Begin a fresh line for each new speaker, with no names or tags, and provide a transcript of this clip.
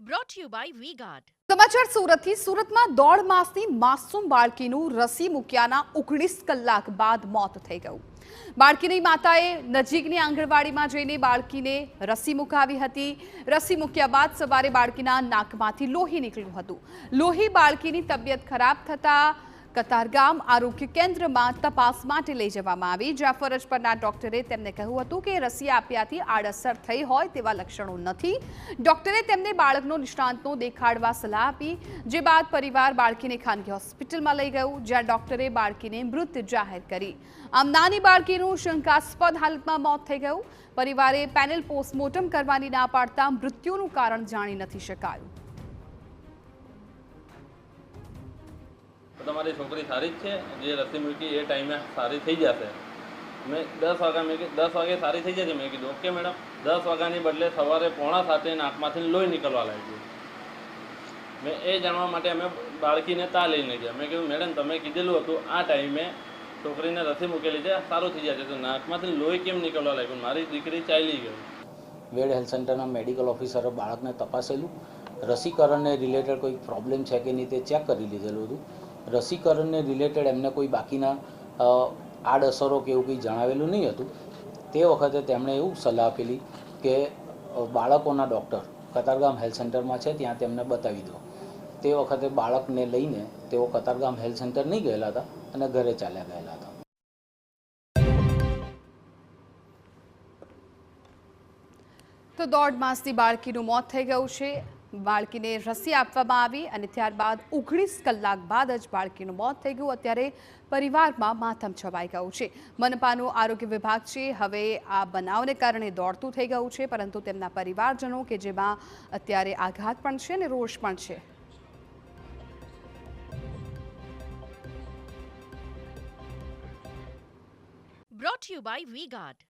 brought to you by V-Guard.
સમાચાર સુરતથી સુરતમાં 1.5 માસની માસૂમ બાળકીનું રસી મૂક્યાના 19 કલાક બાદ મોત થઈ ગયું। બાળકીની માતાએ નજીકની આંગણવાડીમાં જઈને બાળકીને રસી મુકાવી હતી। રસી મૂક્યા બાદ સવારે બાળકીના નાકમાંથી લોહી નીકળ્યું હતું। લોહી બાળકીની તબિયત ખરાબ થતા કતારગામ આરોગ્ય કેન્દ્રમાં તપાસ માટે લઈ જવામાં આવી, જ્યાં ફરજ પરના ડોક્ટરે તેમને કહ્યું હતું કે રસી આપ્યાથી આડઅસર થઈ હોય તેવા લક્ષણો નથી। ડોક્ટરે તેમને બાળકનો નિષ્ણાંતનો દેખાડવા સલાહ આપી, જે બાદ પરિવાર બાળકીને ખાનગી હોસ્પિટલમાં લઈ ગયું, જ્યાં ડોક્ટરે બાળકીને મૃત જાહેર કરી। આમ નાની બાળકીનું શંકાસ્પદ હાલતમાં મોત થઈ ગયું। પરિવારે પેનલ પોસ્ટમોર્ટમ કરવાની ના પાડતા મૃત્યુનું કારણ જાણી નથી શકાયું।
તમારી છોકરી સારી જ છે, જે રસી મૂકી એ ટાઈમે સારી થઈ જશે। મેં 10 વાગ્યા મેં 10 વાગે સારી થઈ જશે મેં કીધું ઓકે મેડમ। 10 વાગ્યાની બદલે સવારે 6:45 નાકમાંથી લોહી નીકળવા લાગ્યું। મેં એ જાણવા માટે અમે બાળકીને તા લઈને ગયા। મેં કીધું મેડમ તમે કીધેલું હતું આ ટાઈમે છોકરીને રસી મૂકેલી છે, સારું થઈ જશે, તો નાકમાંથી લોહી કેમ નીકળવા લાગ્યું? મારી દીકરી ચાલી ગઈ।
વેડ હેલ્થ સેન્ટરના મેડિકલ ઓફિસરે બાળકને તપાસેલું, રસીકરણને રિલેટેડ કોઈ પ્રોબ્લેમ છે કે નહીં તે ચેક કરી લીધેલું હતું। રસીકરણને રિલેટેડ એમને કોઈ બાકીના આડઅસરો કે એવું કંઈ જણાવેલું નહીં હતું। તે વખતે તેમણે એવું સલાહ આપેલી કે બાળકોના ડૉક્ટર કતારગામ હેલ્થ સેન્ટરમાં છે, ત્યાં તેમને બતાવી દો। તે વખતે બાળકને લઈને તેઓ કતારગામ હેલ્થ સેન્ટર નહીં ગયેલા હતા અને ઘરે ચાલ્યા ગયેલા હતા।
તો 1.5 માસની બાળકીનું મોત થઈ ગયું છે। બાળકીને રસી આપવામાં આવી અને ત્યારબાદ 19 કલાક બાદ જ બાળકીનું મોત થઈ ગયું। અત્યારે પરિવારમાં માતમ છવાઈ ગયું છે। મનપાનું આરોગ્ય વિભાગ છે હવે આ બનાવને કારણે દોડતું થઈ ગયું છે, પરંતુ તેમના પરિવારજનો કે જેમાં અત્યારે આઘાત પણ છે અને રોષ પણ છે।
Brought to you by V-Guard.